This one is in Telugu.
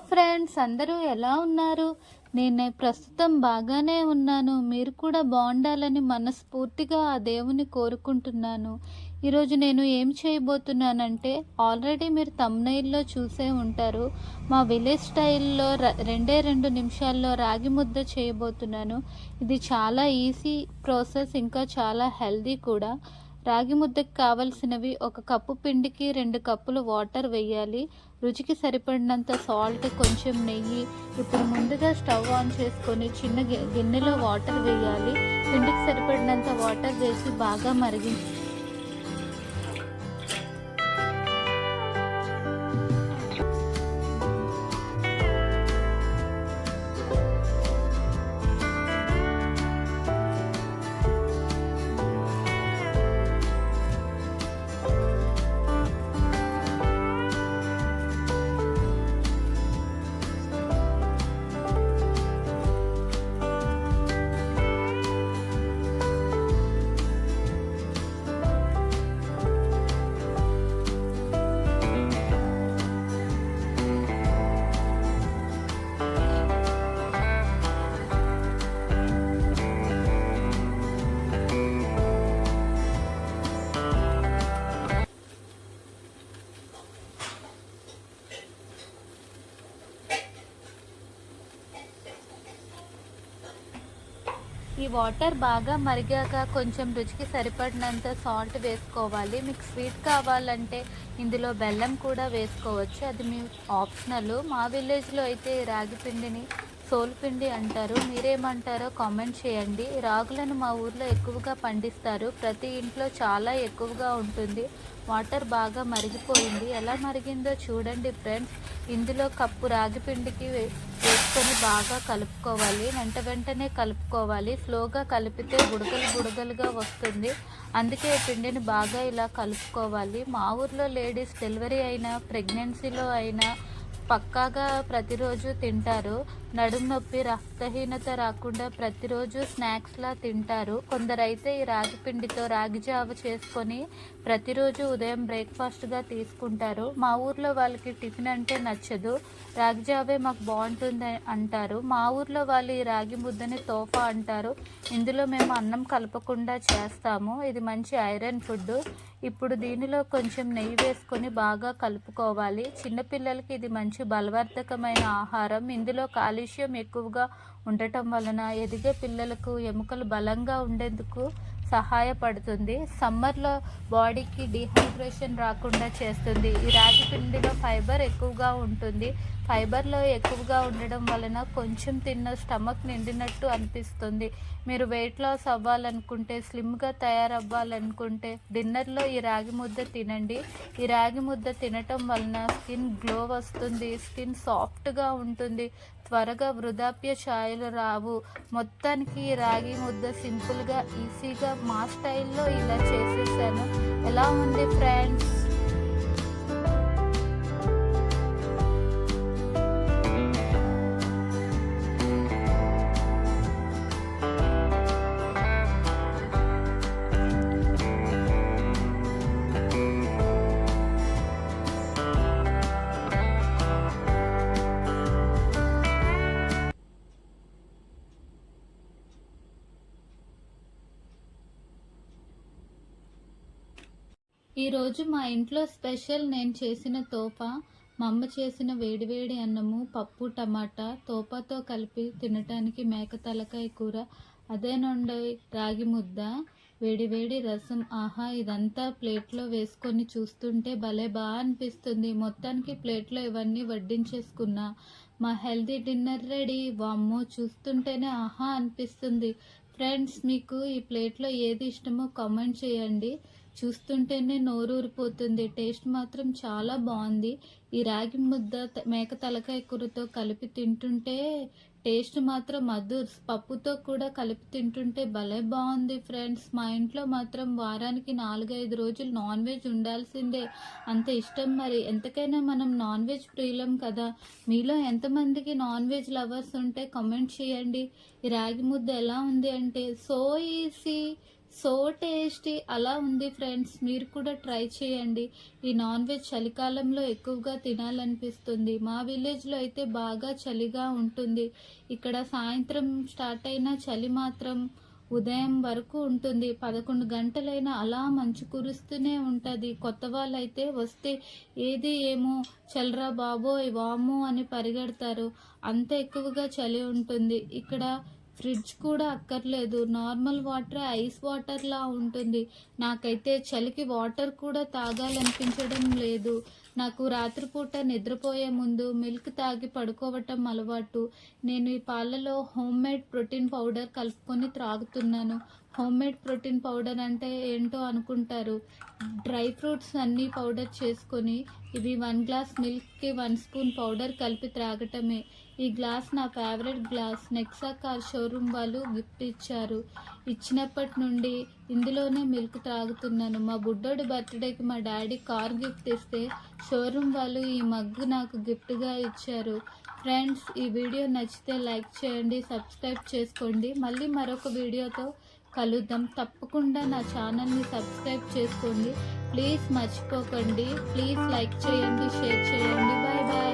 ఫ్రెండ్స్, అందరూ ఎలా ఉన్నారు? నేను ప్రస్తుతం బాగానే ఉన్నాను. మీరు కూడా బాగుండాలని మనస్ఫూర్తిగా ఆ దేవుని కోరుకుంటున్నాను. ఈరోజు నేను ఏం చేయబోతున్నానంటే, ఆల్రెడీ మీరు థంబ్‌నెయిల్‌లో చూసే ఉంటారు. మా విలేజ్ స్టైల్‌లో రెండే 2 నిమిషాల్లో రాగి ముద్ద చేయబోతున్నాను. ఇది చాలా ఈజీ ప్రాసెస్, ఇంకా చాలా హెల్తీ కూడా. రాగి ముద్దకి కావలసినవి: ఒక కప్పు పిండికి 2 కప్పులు వాటర్ వేయాలి. రుచికి సరిపడినంత సాల్ట్, కొంచెం నెయ్యి. ఇప్పుడు ముందుగా స్టవ్ ఆన్ చేసుకొని చిన్న గిన్నెలో వాటర్ వేయాలి. పిండికి సరిపడినంత వాటర్ వేసి బాగా ఈ వాటర్ బాగా మరిగాక కొంచెం రుచికి సరిపడినంత సాల్ట్ వేసుకోవాలి. మీకు స్వీట్ కావాలంటే ఇందులో బెల్లం కూడా వేసుకోవచ్చు, అది మీ ఆప్షనల్. మా విలేజ్లో అయితే రాగి పిండిని సోలుపిండి అంటారు. మీరేమంటారో కామెంట్ చేయండి. రాగులను మా ఊర్లో ఎక్కువగా పండిస్తారు. ప్రతి ఇంట్లో చాలా ఎక్కువగా ఉంటుంది. వాటర్ బాగా మరిగిపోయింది. ఎలా మరిగిందో చూడండి ఫ్రెండ్స్. ఇందులో కప్పు రాగి పిండికి వేసుకొని బాగా కలుపుకోవాలి. వెంటనే కలుపుకోవాలి. స్లోగా కలిపితే బుడగలుగా వస్తుంది. అందుకే పిండిని బాగా ఇలా కలుపుకోవాలి. మా ఊర్లో లేడీస్ డెలివరీ అయినా, ప్రెగ్నెన్సీలో అయినా పక్కాగా ప్రతిరోజు తింటారు. నడుము నొప్పి, రక్తహీనత రాకుండా ప్రతిరోజు స్నాక్స్లా తింటారు. కొందరైతే ఈ రాగి పిండితో రాగి జావ చేసుకొని ప్రతిరోజు ఉదయం బ్రేక్ఫాస్ట్గా తీసుకుంటారు. మా ఊర్లో వాళ్ళకి టిఫిన్ అంటే నచ్చదు, రాగి జావే మాకు బాగుంటుంది అంటారు. మా ఊర్లో వాళ్ళు ఈ రాగి ముద్దని తోఫా అంటారు. ఇందులో మేము అన్నం కలపకుండా చేస్తాము. ఇది మంచి ఐరన్ ఫుడ్. ఇప్పుడు దీనిలో కొంచెం నెయ్యి వేసుకొని బాగా కలుపుకోవాలి. చిన్నపిల్లలకి ఇది మంచి బలవర్ధకమైన ఆహారం. ఇందులో కాల్షియం ఎక్కువగా ఉండటం వలన ఎదిగే పిల్లలకు ఎముకలు బలంగా ఉండేందుకు సహాయపడుతుంది. సమ్మర్లో బాడీకి డీహైడ్రేషన్ రాకుండా చేస్తుంది. ఈ రాగి పిండిలో ఫైబర్ ఎక్కువగా ఉంటుంది. ఫైబర్లో ఎక్కువగా ఉండడం వలన కొంచెం తిన్న స్టమక్ నిండినట్టు అనిపిస్తుంది. మీరు వెయిట్ లాస్ అవ్వాలనుకుంటే, స్లిమ్గా తయారవ్వాలనుకుంటే డిన్నర్లో ఈ రాగి ముద్ద తినండి. ఈ రాగి ముద్ద తినటం వలన స్కిన్ గ్లో వస్తుంది, స్కిన్ సాఫ్ట్గా ఉంటుంది, త్వరగా వృద్ధాప్య ఛాయలు రావు. మొత్తానికి ఈ రాగి ముద్ద సింపుల్గా, ఈజీగా మా స్టైల్లో ఇలా చేసేసాను. ఎలా ఉంది ఫ్రెండ్స్? ఈరోజు మా ఇంట్లో స్పెషల్ నేను చేసిన తోపా. మా అమ్మ చేసిన వేడివేడి అన్నము, పప్పు, టమాటా, తోపాతో కలిపి తినటానికి మేక తలకాయ కూర, అదేనండి రాగి ముద్ద, వేడివేడి రసం. ఆహా, ఇదంతా ప్లేట్లో వేసుకొని చూస్తుంటే భలే బాగా అనిపిస్తుంది. మొత్తానికి ప్లేట్లో ఇవన్నీ వడ్డించేసుకున్నా. మా హెల్తీ డిన్నర్ రెడీ. వామ్మో, చూస్తుంటేనే ఆహా అనిపిస్తుంది. ఫ్రెండ్స్, మీకు ఈ ప్లేట్లో ఏది ఇష్టమో కామెంట్ చేయండి. చూస్తుంటేనే నోరూరిపోతుంది. టేస్ట్ మాత్రం చాలా బాగుంది. ఈ రాగి ముద్ద మేక తలకాయ కూరతో కలిపి తింటుంటే టేస్ట్ మాత్రం అదుర్స్. పప్పుతో కూడా కలిపి తింటుంటే భలే బాగుంది ఫ్రెండ్స్. మా ఇంట్లో మాత్రం వారానికి 4-5 రోజులు నాన్ వెజ్ ఉండాల్సిందే. అంత ఇష్టం. మరి ఎంతకైనా మనం నాన్ వెజ్ ప్రియులం కదా. మీలో ఎంతమందికి నాన్ వెజ్ లవర్స్ ఉంటే కామెంట్ చేయండి. ఈ రాగి ముద్ద ఎలా ఉంది అంటే, సో ఈజీ, సో టేస్టీ అలా ఉంది ఫ్రెండ్స్. మీరు కూడా ట్రై చేయండి. ఈ నాన్ వెజ్ చలికాలంలో ఎక్కువగా తినాలనిపిస్తుంది. మా విలేజ్లో అయితే బాగా చలిగా ఉంటుంది. ఇక్కడ సాయంత్రం స్టార్ట్ అయిన చలి మాత్రం ఉదయం వరకు ఉంటుంది. 11 గంటలైనా అలా మంచు కురుస్తూనే ఉంటుంది. కొత్త వాళ్ళైతే వస్తే ఏది ఏమో చల్రా బాబోయ్ వామ్మో అని పరిగెడతారు. అంత ఎక్కువగా చలి ఉంటుంది. ఇక్కడ ఫ్రిడ్జ్ కూడా అక్కర్లేదు. నార్మల్ వాటర్ ఐస్ వాటర్లా ఉంటుంది. నాకైతే చలికి వాటర్ కూడా తాగాలనిపించడం లేదు. నాకు రాత్రిపూట నిద్రపోయే ముందు మిల్క్ తాగి పడుకోవటం అలవాటు. నేను ఈ పాలలో హోమ్ మేడ్ ప్రోటీన్ పౌడర్ కలుపుకొని త్రాగుతున్నాను. హోమ్ మేడ్ ప్రోటీన్ పౌడర్ అంటే ఏంటో అనుకుంటారు. డ్రై ఫ్రూట్స్ అన్నీ పౌడర్ చేసుకొని ఇవి 1 గ్లాస్ మిల్క్కి 1 స్పూన్ పౌడర్ కలిపి త్రాగటమే. ఈ గ్లాస్ నా favourite glass. Nexa car showroom వాళ్ళు గిఫ్ట్ ఇచ్చారు. ఇచ్చినప్పటి నుండి ఇందులోనే మిల్క్ త్రాగుతున్నాను. మా బుడ్డోడి బర్త్డేకి మా డాడీ కార్ గిఫ్ట్ ఇస్తే షోరూమ్ వాళ్ళు ఈ మగ్గు నాకు గిఫ్ట్గా ఇచ్చారు. ఫ్రెండ్స్, ఈ వీడియో నచ్చితే లైక్ చేయండి, సబ్స్క్రైబ్ చేసుకోండి. మళ్ళీ మరొక వీడియోతో కలుద్దాం. తప్పకుండా నా ఛానల్ని సబ్స్క్రైబ్ చేసుకోండి. ప్లీజ్ మర్చిపోకండి. ప్లీజ్ లైక్ చేయండి, షేర్ చేయండి. Bye bye.